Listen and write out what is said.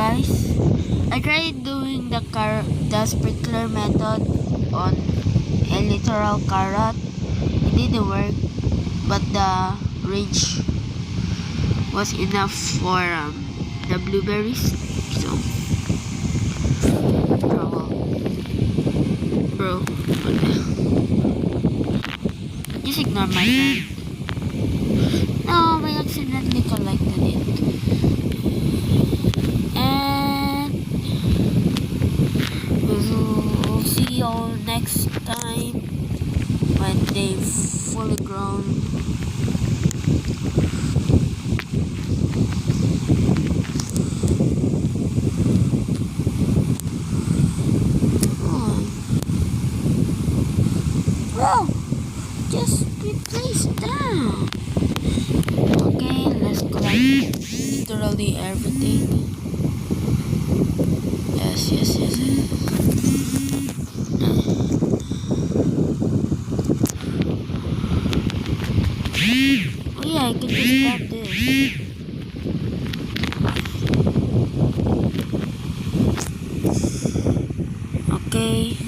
guys, I tried doing the sprinkler method on a literal carrot. It didn't work, but the range was enough for the blueberries. So, bro, just ignore my friend. No, I accidentally collected it. And we'll see you next time when they've fully grown. Bro, just replace them. Okay, let's collect literally everything. Yes. Oh yeah, I can just grab this. Okay.